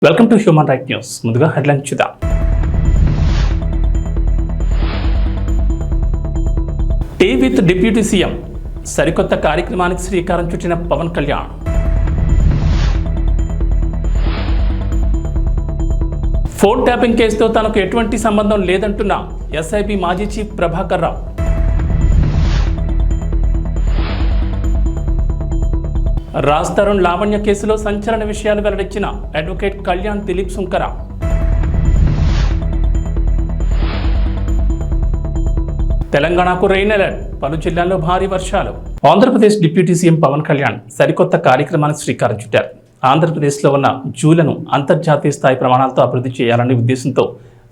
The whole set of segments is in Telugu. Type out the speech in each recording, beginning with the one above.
Welcome to human right news. ముందుగా హెడ్లైన్ చూద్దాం. టీ విత్ డిప్యూటీ సీఎం సరికొత్త కార్యక్రమానికి శ్రీకారం చుట్టిన పవన్ కళ్యాణ్. ఫోన్ ట్యాపింగ్ కేసుతో తనకు ఎటువంటి సంబంధం లేదంటున్న ఎస్ఐబి మాజీ చీఫ్ ప్రభాకర్ రావు. రాజ్ తరుణ్ లావణ్య కేసులో సంచలన విషయాలు వెల్లడించిన అడ్వకేట్ కళ్యాణ్ దిలీప్ సుంకర. తెలంగాణకు రెయిన్ అలర్ట్, పలు జిల్లాల్లో భారీ వర్షాలు. ఆంధ్రప్రదేశ్ డిప్యూటీ సీఎం పవన్ కళ్యాణ్ సరికొత్త కార్యక్రమానికి శ్రీకారం చుట్టారు. ఆంధ్రప్రదేశ్లో ఉన్న జూలను అంతర్జాతీయ స్థాయి ప్రమాణాలతో అభివృద్ధి చేయాలనే ఉద్దేశంతో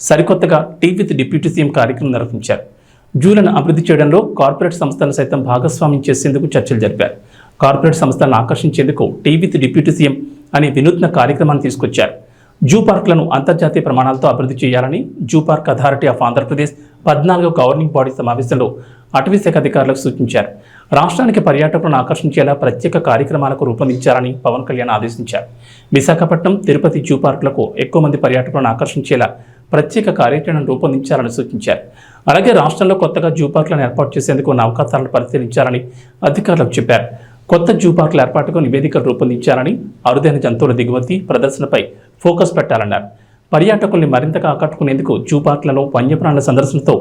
సరికొత్తగా టీ విత్ డిప్యూటీ సీఎం కార్యక్రమం నిర్వహించారు. జూలను అభివృద్ధి చేయడంలో కార్పొరేట్ సంస్థలను సైతం భాగస్వామ్యం చేసేందుకు చర్చలు జరిపారు. కార్పొరేట్ సంస్థలను ఆకర్షించేందుకు టీ విత్ డిప్యూటీ సీఎం అనే వినూత్న కార్యక్రమాన్ని తీసుకొచ్చారు. జూ పార్కులను అంతర్జాతీయ ప్రమాణాలతో అభివృద్ధి చేయాలని zoo park authority of Andhra Pradesh 14వ governing body సమావేశంలో అటవీశాఖ అధికారులకు సూచించారు. రాష్ట్రానికి పర్యాటకులను ఆకర్షించేలా ప్రత్యేక కార్యక్రమాలకు రూపొందించాలని పవన్ కళ్యాణ్ ఆదేశించారు. విశాఖపట్నం, తిరుపతి జూ పార్కులకు ఎక్కువ మంది పర్యాటకులను ఆకర్షించేలా ప్రత్యేక కార్యాచరణను రూపొందించాలని సూచించారు. అలాగే రాష్ట్రంలో కొత్తగా జూ పార్కులను ఏర్పాటు చేసేందుకు ఉన్న అవకాశాలను పరిశీలించాలని అధికారులకు చెప్పారు. కొత్త జూ పార్కుల ఏర్పాటుకు నివేదికలు రూపొందించాలని, అరుదైన జంతువుల దిగుమతి ప్రదర్శనపై ఫోకస్ పెట్టాలన్నారు. పర్యాటకుల్ని మరింతగా ఆకట్టుకునేందుకు జూ పార్కులలో వన్యప్రాణుల సందర్శనతో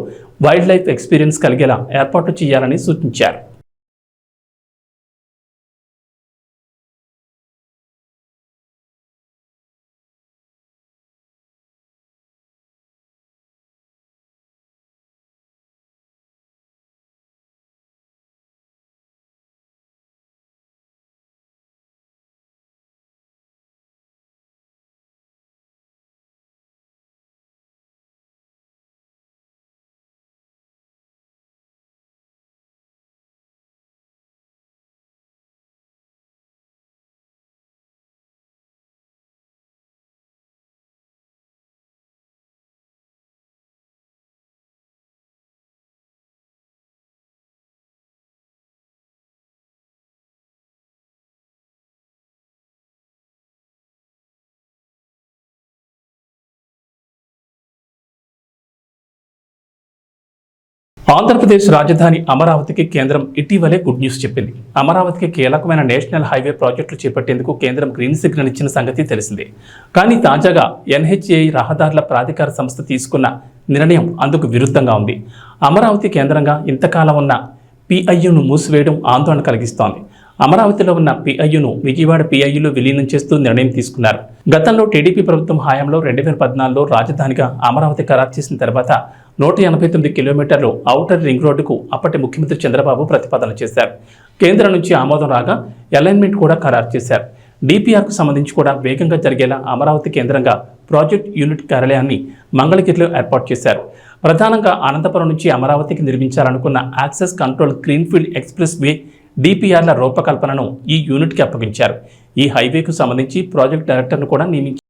వైల్డ్ లైఫ్ ఎక్స్పీరియన్స్ కలిగేలా ఏర్పాటు చేయాలని సూచించారు. ఆంధ్రప్రదేశ్ రాజధాని అమరావతికి కేంద్రం ఇటీవలే గుడ్ న్యూస్ చెప్పింది. అమరావతికి కీలకమైన నేషనల్ హైవే ప్రాజెక్టులు చేపట్టేందుకు కేంద్రం గ్రీన్ సిగ్నల్ ఇచ్చిన సంగతి తెలిసిందే. కానీ తాజాగా ఎన్హెచ్ఏఐ రహదారుల ప్రాధికార సంస్థ తీసుకున్న నిర్ణయం అందుకు విరుద్ధంగా ఉంది. అమరావతి కేంద్రంగా ఇంతకాలం ఉన్న పిఐయును మూసివేయడం ఆందోళన కలిగిస్తోంది. అమరావతిలో ఉన్న పిఐయును విజయవాడ పిఐయులో విలీనం చేస్తూ నిర్ణయం తీసుకున్నారు. గతంలో టీడీపీ ప్రభుత్వం హయాంలో 2014లో రాజధానిగా అమరావతి ఖరారు చేసిన తర్వాత 189 కిలోమీటర్లు ఔటర్ రింగ్ రోడ్డుకు అప్పటి ముఖ్యమంత్రి చంద్రబాబు ప్రతిపాదన చేశారు. కేంద్రం నుంచి ఆమోదం రాగా అలైన్మెంట్ కూడా ఖరారు చేశారు. డిపిఆర్కు సంబంధించి కూడా వేగంగా జరిగేలా అమరావతి కేంద్రంగా ప్రాజెక్ట్ యూనిట్ కార్యాలయాన్ని మంగళగిరిలో ఏర్పాటు చేశారు. ప్రధానంగా అనంతపురం నుంచి అమరావతికి నిర్మించాలనుకున్న access control greenfield expressway డిపిఆర్ల రూపకల్పనను ఈ యూనిట్కి అప్పగించారు. ఈ హైవేకు సంబంధించి ప్రాజెక్ట్ డైరెక్టర్ను కూడా నియమించారు.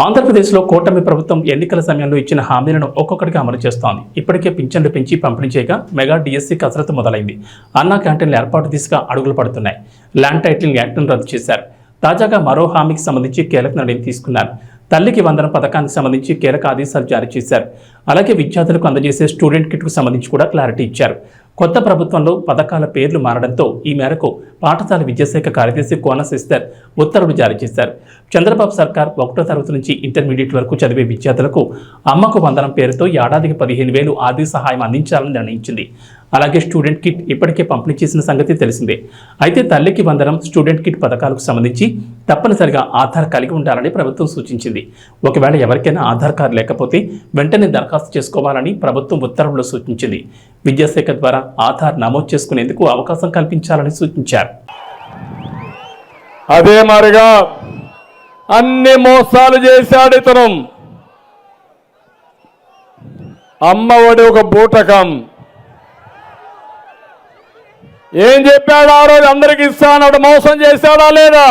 ఆంధ్రప్రదేశ్లో కూటమి ప్రభుత్వం ఎన్నికల సమయంలో ఇచ్చిన హామీలను ఒక్కొక్కటిగా అమలు చేస్తోంది. ఇప్పటికే పింఛన్లు పెంచి పంపిణీ చేయగా మెగా డిఎస్సీ కసరత్తు మొదలైంది. అన్నా క్యాంటీన్ల ఏర్పాటు దిశగా అడుగులు పడుతున్నాయి. ల్యాండ్ టైటిలింగ్ యాక్ట్ను రద్దు చేశారు. తాజాగా మరో హామీకి సంబంధించి కీలక నిర్ణయం తీసుకున్నారు. తల్లికి వందనం పథకానికి సంబంధించి కీలక ఆదేశాలు జారీ చేశారు. అలాగే విద్యార్థులకు అందజేసే స్టూడెంట్ కిట్కు సంబంధించి కూడా క్లారిటీ ఇచ్చారు. కొత్త ప్రభుత్వంలో పథకాల పేర్లు మారడంతో ఈ మేరకు పాఠశాల విద్యాశాఖ కార్యదర్శి కోన శశిధర్ ఉత్తర్వులు జారీ చేశారు. చంద్రబాబు సర్కార్ 1వ తరగతి నుంచి ఇంటర్మీడియట్ వరకు చదివే విద్యార్థులకు అమ్మకు వందనం పేరుతో ఏడాదికి 15,000 ఆర్థిక సహాయం అందించాలని నిర్ణయించింది. అలాగే స్టూడెంట్ కిట్ ఇప్పటికే పంపిణీ చేసిన సంగతి తెలిసిందే. అయితే తల్లికి వందనం, స్టూడెంట్ కిట్ పథకాలకు సంబంధించి తప్పనిసరిగా ఆధార్ కలిగి ఉండాలని ప్రభుత్వం సూచించింది. ఒకవేళ ఎవరికైనా ఆధార్ కార్డు లేకపోతే వెంటనే దరఖాస్తు చేసుకోవాలని ప్రభుత్వం ఉత్తర్వుల్లో సూచించింది. విద్యాశాఖ ద్వారా ఆధార్ నమోదు చేసుకునేందుకు అవకాశం కల్పించాలని సూచించారు. అదే మరిగా అన్ని మోసాలు చేశాడు ఇతను. అమ్మఒడి ఒక బూటకం. ఏం చెప్పాడు ఆ రోజు? అందరికి ఇస్తానన్నాడు. మోసం చేశాడా లేదా?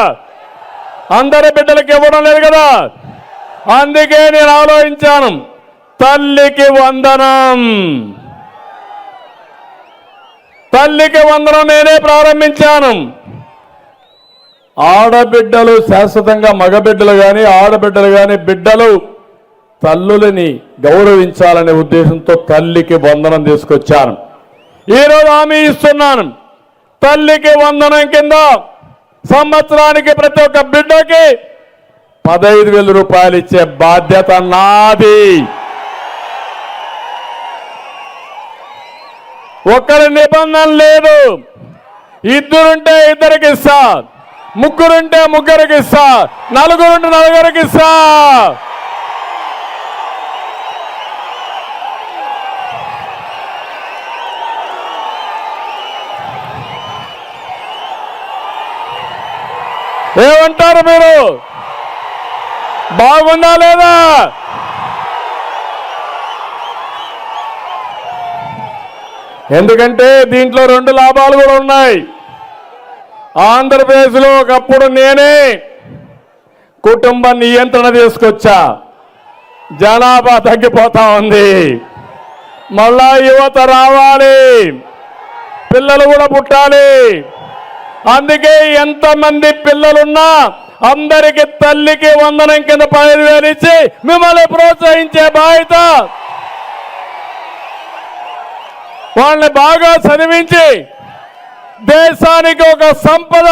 అందరి బిడ్డలకి ఇవ్వడం లేదు కదా. అందుకే నేను ఆలోచించాను, తల్లికి వందనం, తల్లికి వందనం నేనే ప్రారంభించాను. ఆడబిడ్డలు శాశ్వతంగా, మగబిడ్డలు కానీ ఆడబిడ్డలు కానీ బిడ్డలు తల్లులని గౌరవించాలనే ఉద్దేశంతో తల్లికి వందనం తీసుకొచ్చాను. ఈరోజు హామీ ఇస్తున్నాను, తల్లికి వందనం కింద సంవత్సరానికి ప్రతి ఒక్క బిడ్డకి 15,000 రూపాయలు ఇచ్చే బాధ్యత నాది. ఒక్కరి నిబంధన లేదు. ఇద్దరుంటే ఇద్దరికి ఇస్తా, ముగ్గురుంటే ముగ్గురికి ఇస్తా, నలుగురుంటే నలుగురికి ఇస్తా. ఏమంటారు మీరు? బాగుందా లేదా? ఎందుకంటే దీంట్లో 2 లాభాలు కూడా ఉన్నాయి. ఆంధ్రప్రదేశ్లో ఒకప్పుడు నేనే కుటుంబ నియంత్రణ తీసుకొచ్చా. జనాభా తగ్గిపోతా ఉంది. మళ్ళా యువత రావాలి, పిల్లలు కూడా పుట్టాలి. అందుకే ఎంతమంది పిల్లలున్నా అందరికి తల్లికి వందనం కింద 15,000 ఇచ్చి మిమ్మల్ని ప్రోత్సహించే బాధ్యత, వాళ్ళని బాగా చదివించి దేశానికి ఒక సంపద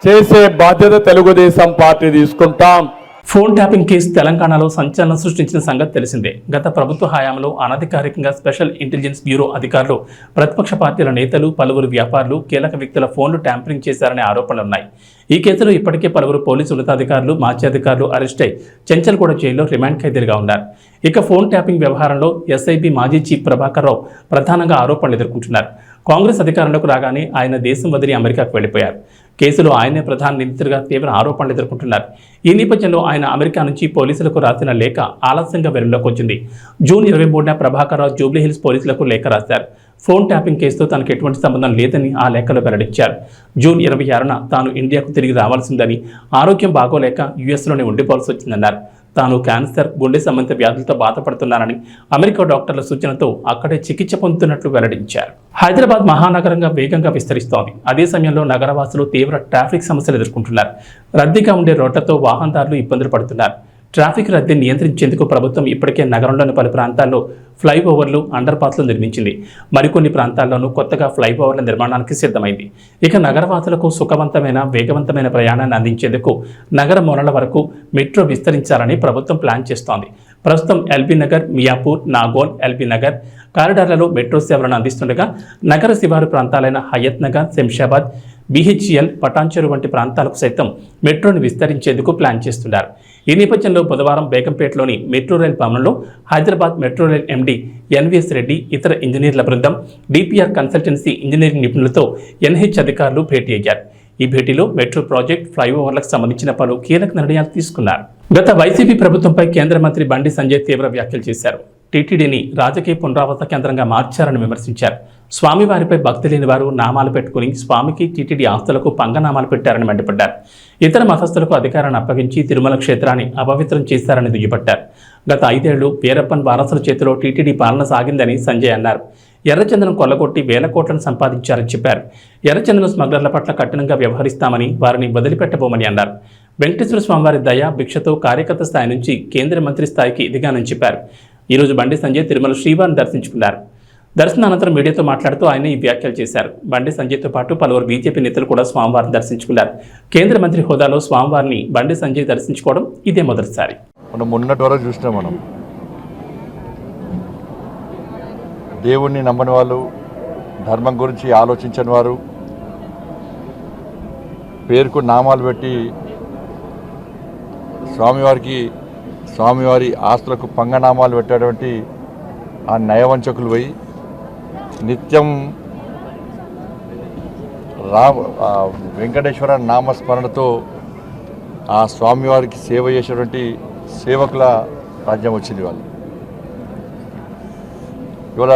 చేసే బాధ్యత తెలుగుదేశం పార్టీ తీసుకుంటాం. ఫోన్ ట్యాపింగ్ కేసు తెలంగాణలో సంచలనం సృష్టించిన సంగతి తెలిసిందే. గత ప్రభుత్వ హయాంలో అనధికారికంగా స్పెషల్ ఇంటెలిజెన్స్ బ్యూరో అధికారులు, ప్రతిపక్ష పార్టీల నేతలు, పలువురు వ్యాపారులు, కీలక వ్యక్తుల ఫోన్లు ట్యాంపరింగ్ చేశారనే ఆరోపణలున్నాయి. ఈ కేసులో ఇప్పటికే పలువురు పోలీసు ఉన్నతాధికారులు, మాజీ అధికారులు అరెస్ట్ అయి చెంచల్గూడ జైల్లో రిమాండ్ ఖైదీలుగా ఉన్నారు. ఇక ఫోన్ ట్యాపింగ్ వ్యవహారంలో ఎస్ఐబి మాజీ చీఫ్ ప్రభాకర్ రావు ప్రధానంగా ఆరోపణలు ఎదుర్కొంటున్నారు. కాంగ్రెస్ అధికారంలోకి రాగానే ఆయన దేశం వదిలి అమెరికాకు వెళ్లిపోయారు. కేసులో ఆయనే ప్రధాన నిందితుడిగా తీవ్ర ఆరోపణలు ఎదుర్కొంటున్నారు. ఈ నేపథ్యంలో ఆయన అమెరికా నుంచి పోలీసులకు రాసిన లేఖ ఆలస్యంగా వెలుగులోకి వచ్చింది. జూన్ 23న ప్రభాకర్ రావు జూబ్లీహిల్స్ పోలీసులకు లేఖ రాశారు. ఫోన్ ట్యాపింగ్ కేసుతో తనకు ఎటువంటి సంబంధం లేదని ఆ లేఖలో వెల్లడించారు. జూన్ 26న తాను ఇండియాకు తిరిగి రావాల్సిందని, ఆరోగ్యం బాగోలేక యుఎస్లోనే ఉండిపోవాల్సి వచ్చిందన్నారు. తాను క్యాన్సర్, గుండె సంబంధిత వ్యాధులతో బాధపడుతున్నానని, అమెరికా డాక్టర్ల సూచనతో అక్కడే చికిత్స పొందుతున్నట్లు వెల్లడించారు. హైదరాబాద్ మహానగరంగా వేగంగా విస్తరిస్తోంది. అదే సమయంలో నగరవాసులు తీవ్ర ట్రాఫిక్ సమస్యలు ఎదుర్కొంటున్నారు. రద్దీగా ఉండే రోడ్లతో వాహనదారులు ఇబ్బందులు పడుతున్నారు. ట్రాఫిక్ రద్దీని నియంత్రించేందుకు ప్రభుత్వం ఇప్పటికే నగరంలోని పలు ప్రాంతాల్లో ఫ్లైఓవర్లు, అండర్ పాస్లు నిర్మించింది. మరికొన్ని ప్రాంతాల్లోనూ కొత్తగా ఫ్లైఓవర్ల నిర్మాణానికి సిద్ధమైంది. ఇక నగరవాసులకు సుఖవంతమైన, వేగవంతమైన ప్రయాణాన్ని అందించేందుకు నగర మూలల వరకు మెట్రో విస్తరించాలని ప్రభుత్వం ప్లాన్ చేస్తోంది. ప్రస్తుతం ఎల్బీ నగర్, మియాపూర్, నాగోల్, ఎల్బీ నగర్ కారిడార్లలో మెట్రో సేవలను అందిస్తుండగా నగర శివారు ప్రాంతాలైన హయత్ నగర్, శంషాబాద్, బిహెచ్ఎల్, పటాన్చెరు వంటి ప్రాంతాలకు సైతం మెట్రోను విస్తరించేందుకు ప్లాన్ చేస్తున్నారు. ఈ నేపథ్యంలో బుధవారం బేగంపేటలోని మెట్రో రైల్ భవనంలో Hyderabad metro rail MD NVS Reddy, ఇతర ఇంజనీర్ల బృందం, డిపిఆర్ కన్సల్టెన్సీ ఇంజనీరింగ్ నిపుణులతో ఎన్హెచ్ అధికారులు భేటీ అయ్యారు. ఈ భేటీలో మెట్రో ప్రాజెక్ట్, ఫ్లైఓవర్లకు సంబంధించిన పలు కీలక నిర్ణయాలు తీసుకున్నారు. గత వైసీపీ ప్రభుత్వంపై కేంద్ర మంత్రి బండి సంజయ్ తీవ్ర వ్యాఖ్యలు చేశారు. టీటీడీని రాజకీయ పునరావాస కేంద్రంగా మార్చారని విమర్శించారు. స్వామివారిపై భక్తి లేని వారు నామాలు పెట్టుకుని స్వామికి టీటీడీ ఆస్తులకు పంగనామాలు పెట్టారని మండిపడ్డారు. ఇతర మతస్థులకు అధికారాన్ని అప్పగించి తిరుమల క్షేత్రాన్ని అపవిత్రం చేశారని దుయ్యబట్టారు. గత 5 ఏళ్లు వీరప్పన్ వారసుల చేతిలో టీటీడీ పాలన సాగిందని సంజయ్ అన్నారు. ఎర్రచందనం కొల్లగొట్టి వేల కోట్లను సంపాదించారని చెప్పారు. ఎర్రచందనం స్మగ్లర్ల పట్ల కఠినంగా వ్యవహరిస్తామని, వారిని వదిలిపెట్టబోమని అన్నారు. వెంకటేశ్వర స్వామివారి దయ భిక్షతో కార్యకర్త స్థాయి నుంచి కేంద్ర మంత్రి స్థాయికి ఎదిగానని చెప్పారు. ఈరోజు బండి సంజయ్ తిరుమల శ్రీవారిని దర్శించుకున్నారు. దర్శనానంతరం మీడియాతో మాట్లాడుతూ ఆయన ఈ వ్యాఖ్యలు చేశారు. బండి సంజయ్తో పాటు పలువురు బీజేపీ నేతలు కూడా స్వామివారిని దర్శించుకున్నారు. కేంద్ర మంత్రి హోదాలో స్వామివారిని బండి సంజయ్ దర్శించుకోవడం ఇదే మొదటిసారి. మనం మొన్నటి వరకు చూసినాం. మనం దేవుణ్ణి నమ్మని వాళ్ళు, ధర్మం గురించి ఆలోచించని వారు, పేరుకు నామాలు పెట్టి స్వామివారి ఆస్తులకు పంగనామాలు పెట్టేటువంటి ఆ నయవంచకులు పోయి నిత్యం వెంకటేశ్వర నామస్మరణతో ఆ స్వామివారికి సేవ చేసేటువంటి సేవకుల రాజ్యం వచ్చింది. వాళ్ళు ఇవాళ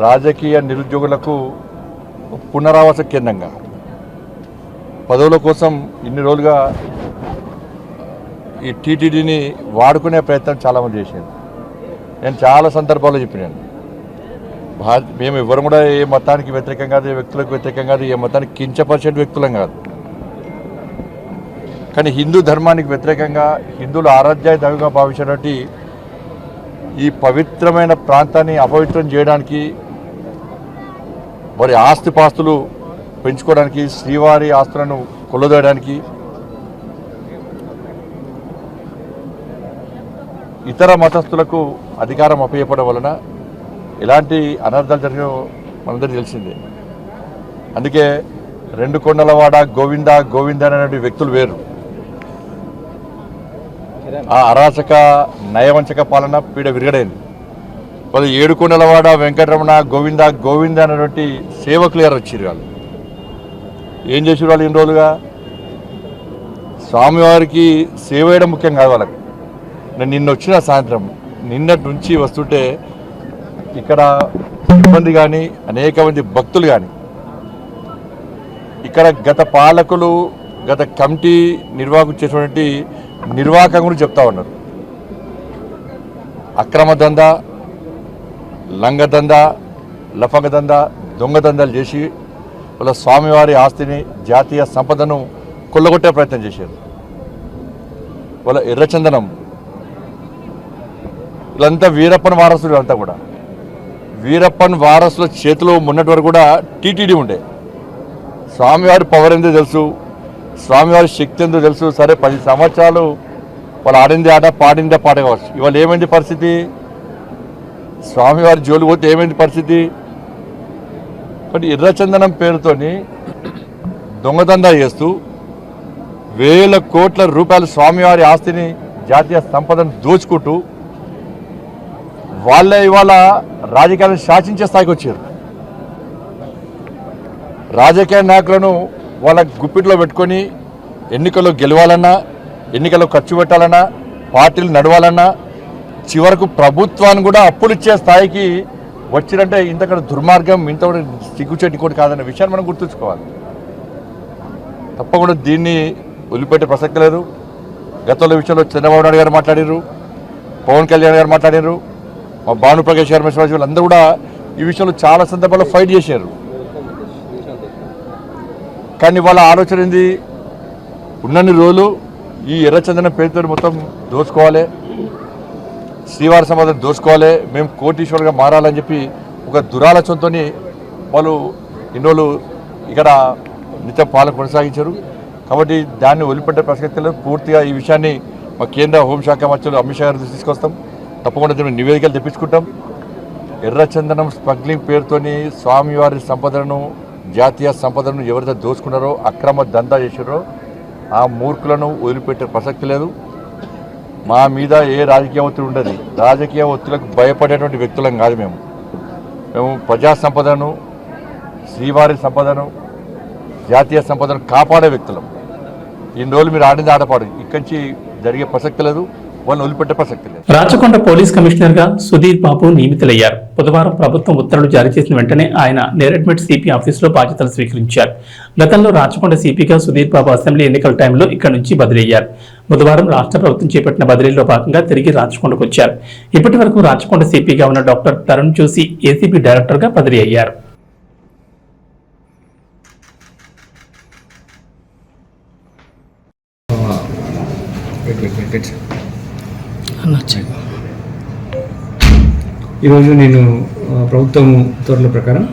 రాజకీయ నిరుద్యోగులకు పునరావాస కేంద్రంగా పదవుల కోసం ఇన్ని రోజులుగా ఈ టీటీడీని వాడుకునే ప్రయత్నం చాలామంది చేశారు. నేను చాలా సందర్భాల్లో చెప్పినాను, మేము ఎవరు కూడా ఏ మతానికి వ్యతిరేకం కాదు, ఏ వ్యక్తులకు వ్యతిరేకం కాదు, ఏ మతానికి కించపరిచే వ్యక్తులం కాదు. కానీ హిందూ ధర్మానికి వ్యతిరేకంగా, హిందువుల ఆరాధ్య దైవంగా భావించినటువంటి ఈ పవిత్రమైన ప్రాంతాన్ని అపవిత్రం చేయడానికి, వారి ఆస్తిపాస్తులు పెంచుకోవడానికి, శ్రీవారి ఆస్తులను కొల్లదోయడానికి, ఇతర మతస్థులకు అధికారం అప్పచెప్పడం వలన ఎలాంటి అనర్థాలు జరిగినో మనందరికీ తెలిసిందే. అందుకే 2 కొండలవాడ గోవింద గోవింద అనే వ్యక్తులు వేరు. ఆ అరాచక నయవంచక పాలన పీడ విరగడైంది. వాళ్ళు 7 కొండలవాడ వెంకటరమణ గోవింద గోవింద అనేటువంటి సేవకులు ఎవరు వచ్చారు. వాళ్ళు ఏం చేసారు? వాళ్ళు ఇన్ని రోజులుగా స్వామివారికి సేవ చేయడం ముఖ్యం కాదు వాళ్ళకి. నేను నిన్న వచ్చిన సాయంత్రం, నిన్నటి నుంచి వస్తుంటే ఇక్కడ సిబ్బంది కానీ, అనేక మంది భక్తులు కానీ, ఇక్కడ గత పాలకులు, గత కమిటీ నిర్వాహకులు చేసినటువంటి నిర్వాహకం గురించి చెప్తా ఉన్నారు. అక్రమ దందా, లంగ దందా, లఫంగ దందా, దొంగ దందాలు చేసి వాళ్ళ స్వామివారి ఆస్తిని, జాతీయ సంపదను కొల్లగొట్టే ప్రయత్నం చేశారు. వాళ్ళ ఎర్రచందనం వీళ్ళంతా వీరప్పన్ వారసులు. అంతా కూడా వీరప్పన్ వారసుల చేతిలో మొన్నటి వరకు కూడా టీటీడీ ఉండే. స్వామివారి పవర్ ఎంతో తెలుసు, స్వామివారి శక్తి ఎంతో తెలుసు. సరే 10 సంవత్సరాలు వాళ్ళు ఆడింది ఆట, పాడిందే పాట కావచ్చు. ఇవాళ ఏమైంది పరిస్థితి? స్వామివారి జోలు పోతే ఏమైంది పరిస్థితి? కాబట్టి ఎర్రచందనం పేరుతోని దొంగదందా చేస్తూ వేల కోట్ల రూపాయలు స్వామివారి ఆస్తిని, జాతీయ సంపదను దోచుకుంటూ వాళ్ళే ఇవాళ రాజకీయాలను శాసించే స్థాయికి వచ్చారు. రాజకీయ నాయకులను వాళ్ళ గుప్పిట్లో పెట్టుకొని ఎన్నికల్లో గెలవాలన్నా, ఎన్నికల్లో ఖర్చు పెట్టాలన్నా, పార్టీలు నడవాలన్నా, చివరకు ప్రభుత్వాన్ని కూడా అప్పులు ఇచ్చే స్థాయికి వచ్చిరంటే ఇంతకన్నా దుర్మార్గం, ఇంత సిగ్గుచేటి కూడా కాదన్న విషయాన్ని మనం గుర్తుంచుకోవాలి. తప్పకుండా దీన్ని వదిలిపెట్టే ప్రసక్తి లేదు. గతంలో విషయంలో చంద్రబాబు నాయుడు గారు మాట్లాడారు, పవన్ కళ్యాణ్ గారు మాట్లాడారు, మా భానుప్రకాష్ గారు, వీళ్ళందరూ కూడా ఈ విషయంలో చాలా సందర్భాల్లో ఫైట్ చేశారు. కానీ వాళ్ళ ఆలోచన ఏంది? ఉన్నన్ని రోజులు ఈ ఎర్రచందనం పేరుతో మొత్తం దోచుకోవాలి, శ్రీవారి సంపదను దోచుకోవాలి, మేము కోటీశ్వరుగా మారాలని చెప్పి ఒక దురాలోచనతో వాళ్ళు ఇన్ని రోజులు ఇక్కడ నిత్యం పాలన కొనసాగించారు. కాబట్టి దాన్ని వదిలిపెట్టే ప్రసక్తి లేదు. పూర్తిగా ఈ విషయాన్ని మా కేంద్ర హోంశాఖ మంత్రులు అమిత్ షా గారు తీసుకొస్తాం. తప్పకుండా దీన్ని నివేదికలు తెప్పించుకుంటాం. ఎర్రచందనం స్మగ్లింగ్ పేరుతోని స్వామివారి సంపదను, జాతీయ సంపదను ఎవరైతే దోచుకున్నారో, అక్రమ దందా చేశారో ఆ మూర్ఖులను వదిలిపెట్టే ప్రసక్తి లేదు. మా మీద ఏ రాజకీయ ఒత్తిడి ఉండదు. రాజకీయ ఒత్తిడిలకు భయపడేటువంటి వ్యక్తులం కాదు. మేము ప్రజా సంపదను, శ్రీవారి సంపదను, జాతీయ సంపదను కాపాడే వ్యక్తులం. ఇన్ని రోజులు మీరు ఆడింది ఆటపాడు, ఇక్కడి నుంచి జరిగే ప్రసక్తి లేదు. వాళ్ళని వదిలిపెట్టే ప్రసక్తి లేదు. రాచకొండ పోలీస్ కమిషనర్ గా సుధీర్ బాబు నియమితులయ్యారు. బుధవారం ప్రభుత్వం ఉత్తర్వులు జారీ చేసిన వెంటనే ఆయన నేరెడ్మెట్ సిపి ఆఫీసులో బాధ్యతలు స్వీకరించారు. గతంలో రాచకొండ సిపిగా సుధీర్ బాబు అసెంబ్లీ ఎన్నికల టైంలో ఇక్కడి నుంచి బదిలీ అయ్యారు. బుధవారం రాష్ట్ర ప్రభుత్వం చేపట్టిన బదిలీలో భాగంగా తిరిగి రాచకొండకు వచ్చారు. ఇప్పటి వరకు రాచకొండ సిపిగా ఉన్న డాక్టర్ తరుణ్ చూసి ఏసీబీ డైరెక్టర్ గా బదిలీ అయ్యారు. ఈరోజు నేను ప్రభుత్వం ఉత్తర్వుల ప్రకారం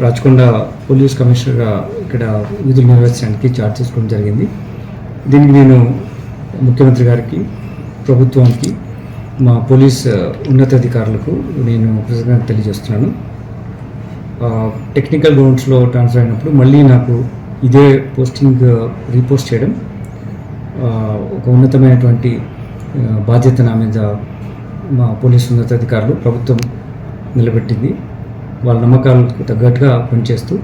రాచకొండ పోలీస్ కమిషనర్గా ఇక్కడ విధులు నిర్వహించడానికి ఛార్జ్ తీసుకోవడం జరిగింది. దీనికి నేను ముఖ్యమంత్రి గారికి, ప్రభుత్వానికి, మా పోలీస్ ఉన్నతాధికారులకు నేను కృతజ్ఞత తెలియజేస్తున్నాను. టెక్నికల్ గ్రౌండ్స్లో ట్రాన్స్ఫర్ అయినప్పుడు మళ్ళీ నాకు ఇదే పోస్టింగ్ రీపోస్ట్ చేయడం ఒక ఉన్నతమైనటువంటి బాధ్యత నా మీద మా పోలీసు ఉన్నతాధికారులు, ప్రభుత్వం నిలబెట్టింది. వాళ్ళ నమ్మకాలకు తగ్గట్టుగా పనిచేస్తూ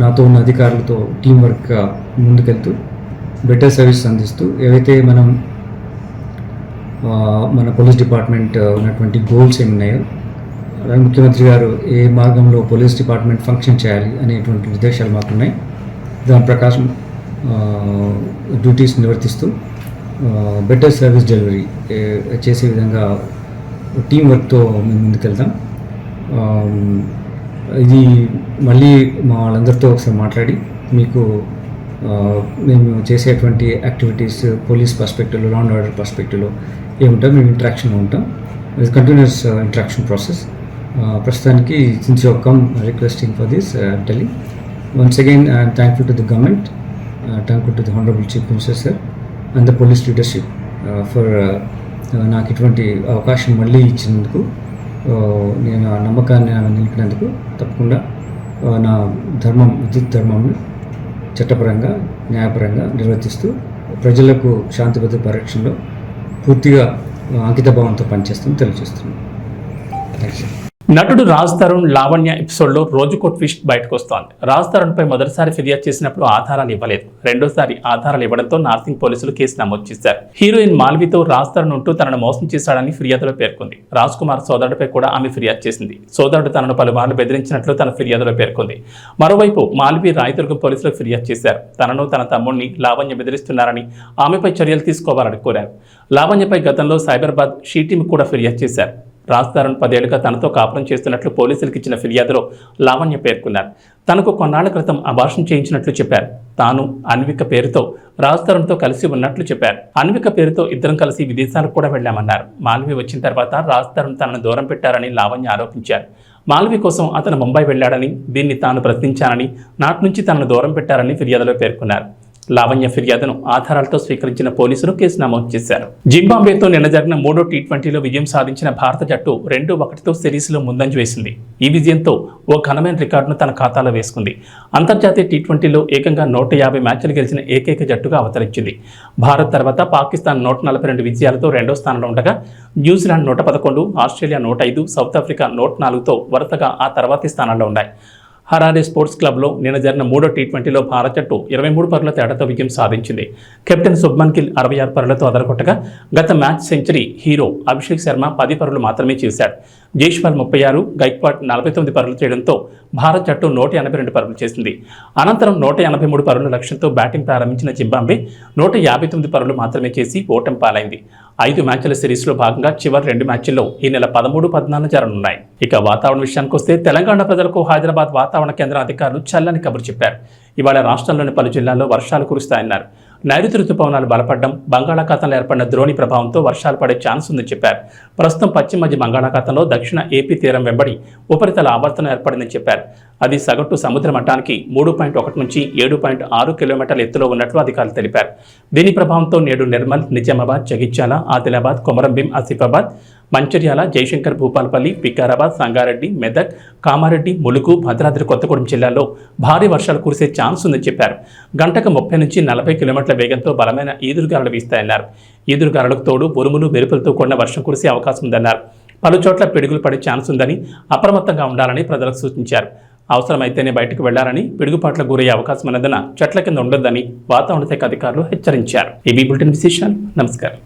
నాతో ఉన్న అధికారులతో టీం వర్క్గా ముందుకెళ్తూ బెటర్ సర్వీస్ అందిస్తూ ఏవైతే మన పోలీస్ డిపార్ట్మెంట్ ఉన్నటువంటి గోల్స్ ఏమున్నాయో, అలాగే ముఖ్యమంత్రి గారు ఏ మార్గంలో పోలీస్ డిపార్ట్మెంట్ ఫంక్షన్ చేయాలి అనేటువంటి ఉద్దేశాలు మాకున్నాయి. దాని ప్రకారం డ్యూటీస్ నిర్వర్తిస్తూ బెటర్ సర్వీస్ డెలివరీ చేసే విధంగా టీం వర్క్తో మేము ముందుకెళ్తాం. ఇది మళ్ళీ మా వాళ్ళందరితో ఒకసారి మాట్లాడి మీకు మేము చేసేటువంటి యాక్టివిటీస్ పోలీస్ పర్స్పెక్టివ్లో, లా అండ్ ఆర్డర్ పర్స్పెక్టివ్లో ఏముంటాం, మేము ఇంటరాక్షన్లో ఉంటాం. ఇది కంటిన్యూస్ ఇంటరాక్షన్ ప్రాసెస్. ప్రస్తుతానికి since you come requesting for this telling once again I'm thankful to the government, thankful to the honourable chief minister sir and the police leadership for నాకు ఇటువంటి అవకాశం మళ్ళీ ఇచ్చినందుకు, నేను ఆ నమ్మకాన్ని నిలిపినందుకు తప్పకుండా నా విద్యుత్ ధర్మంను చట్టపరంగా, న్యాయపరంగా నిర్వర్తిస్తూ ప్రజలకు శాంతి భద్రత పరిరక్షణలో పూర్తిగా అంకితభావంతో పనిచేస్తామని తెలియజేస్తున్నాను. థ్యాంక్స్. నటుడు రాజ్ తరుణ్ లావణ్య ఎపిసోడ్లో రోజుకో ట్విస్ట్ బయటకు వస్తోంది. రాజ్ తరుణ్పై మొదటిసారి ఫిర్యాదు చేసినప్పుడు ఆధారాలు ఇవ్వలేదు. రెండోసారి ఆధారాలు ఇవ్వడంతో నార్సింగ్ పోలీసులు కేసు నమోదు చేశారు. హీరోయిన్ మాల్వితో రాజ్ తరుణ్ ఉంటూ తనను మోసం చేశాడని ఫిర్యాదులో పేర్కొంది. రాజ్ కుమార్ సోదరుడిపై కూడా ఆమె ఫిర్యాదు చేసింది. సోదరుడు తనను పలుమార్లు బెదిరించినట్లు తన ఫిర్యాదులో పేర్కొంది. మరోవైపు మాల్వి రాయదుర్గం పోలీసులకు ఫిర్యాదు చేశారు. తనను తన తమ్ముడిని లావణ్య బెదిరిస్తున్నారని, ఆమెపై చర్యలు తీసుకోవాలని కోరారు. లావణ్యపై గతంలో సైబరాబాద్ షీ టీమ్ కూడా ఫిర్యాదు చేశారు. రాజ్ తరుణ్ 10 ఏళ్లుగా తనతో కాపురం చేస్తున్నట్లు పోలీసులకు ఇచ్చిన ఫిర్యాదులో లావణ్య పేర్కొన్నారు. తనకు కొన్నాళ్ల క్రితం అబార్షన్ చేయించినట్లు చెప్పారు. తాను అన్విక పేరుతో రాజ్ తరుణ్తో కలిసి ఉన్నట్లు చెప్పారు. అన్విక పేరుతో ఇద్దరం కలిసి విదేశాలకు కూడా వెళ్లామన్నారు. మాల్వి వచ్చిన తర్వాత రాజ్ తరుణ్ తనను దూరం పెట్టారని లావణ్య ఆరోపించారు. మాల్వి కోసం అతను ముంబై వెళ్లాడని, దీన్ని తాను ప్రశ్నించానని, నాటి నుంచి తనను దూరం పెట్టారని ఫిర్యాదులో పేర్కొన్నారు. లావణ్య ఫిర్యాదును ఆధారాలతో స్వీకరించిన పోలీసులు కేసు నమోదు చేశారు. జింబాబ్వేతో నిన్న జరిగిన 3వ టీ20లో విజయం సాధించిన భారత జట్టు 2-1తో సిరీస్లో ముందంజ వేసింది. ఈ విజయంతో ఓ ఘనమైన రికార్డును తన ఖాతాలో వేసుకుంది. అంతర్జాతీయ టీ20లో ఏకంగా 150 మ్యాచ్లు గెలిచిన ఏకైక జట్టుగా అవతరించింది. భారత్ తర్వాత పాకిస్తాన్ 142 విజయాలతో 2వ స్థానంలో ఉండగా, న్యూజిలాండ్ 111, ఆస్ట్రేలియా 105, సౌత్ ఆఫ్రికా 104తో వరుసగా ఆ తర్వాతి స్థానాల్లో ఉన్నాయి. హరారే స్పోర్ట్స్ క్లబ్లో నిన్న జరిగిన 3వ టీ20లో భారత జట్టు 23 పరుగుల తేడాతో విజయం సాధించింది. కెప్టెన్ శుభ్మన్ గిల్ 66 పరుగులతో అదరగొట్టగా, గత match century hero Abhishek Sharma 10 పరుగులు మాత్రమే చేశాడు. జైస్వాల్ 36, గైక్వాడ్ 49 పరుగులు చేయడంతో భారత జట్టు 182 పరుగులు చేసింది. అనంతరం 183 పరుగుల లక్ష్యంతో బ్యాటింగ్ ప్రారంభించిన జింబాబ్వే 159 పరుగులు మాత్రమే చేసి ఓటమి పాలైంది. 5 మ్యాచ్ల సిరీస్లో భాగంగా చివరి 2 మ్యాచ్ల్లో ఈ నెల 13, 14 జరగనున్నాయి. ఇక వాతావరణ విషయానికి వస్తే తెలంగాణ ప్రజలకు హైదరాబాద్ వాతావరణ కేంద్రం అధికారులు చల్లని కబురు చెప్పారు. ఇవాళ రాష్ట్రంలోని పలు జిల్లాల్లో వర్షాలు కురుస్తాయన్నారు. నైరుతి రుతుపవనాలు బలపడడం, బంగాళాఖాతంలో ఏర్పడిన ద్రోణి ప్రభావంతో వర్షాలు పడే ఛాన్స్ ఉందని చెప్పారు. ప్రస్తుతం పశ్చిమ మధ్య బంగాళాఖాతంలో దక్షిణ ఏపీ తీరం వెంబడి ఉపరితల ఆవర్తనం ఏర్పడిందని చెప్పారు. అది సగటు సముద్ర మట్టానికి 3.1 నుంచి 7.6 కిలోమీటర్ల ఎత్తులో ఉన్నట్లు అధికారులు తెలిపారు. దీని ప్రభావంతో నేడు నిర్మల్, నిజామాబాద్, జగిత్యాల, ఆదిలాబాద్, కొమరంభీం, ఆసిఫాబాద్, మంచిర్యాల, జయశంకర్, భూపాలపల్లి, వికారాబాద్, సంగారెడ్డి, మెదక్, కామారెడ్డి, ములుగు, భద్రాద్రి కొత్తగూడెం జిల్లాల్లో భారీ వర్షాలు కురిసే ఛాన్స్ ఉందని చెప్పారు. గంటకు 30 నుంచి 40 కిలోమీటర్ల వేగంతో బలమైన ఈదురుగాలులు వీస్తాయన్నారు. ఈదురుగాలులకు తోడు ఉరుములు, మెరుపులతో కూడిన వర్షం కురిసే అవకాశం ఉందన్నారు. పలు చోట్ల పిడుగులు పడే ఛాన్స్ ఉందని, అప్రమత్తంగా ఉండాలని ప్రజలకు సూచించారు. అవసరమైతేనే బయటకు వెళ్లారని, పిడుగుపాట్లకు గురయ్యే అవకాశం ఉన్నందున చెట్ల కింద ఉండొద్దని వాతావరణ శాఖ అధికారులు హెచ్చరించారు. ఏబీ బులెటిన్ విశేషాలు. నమస్కారం.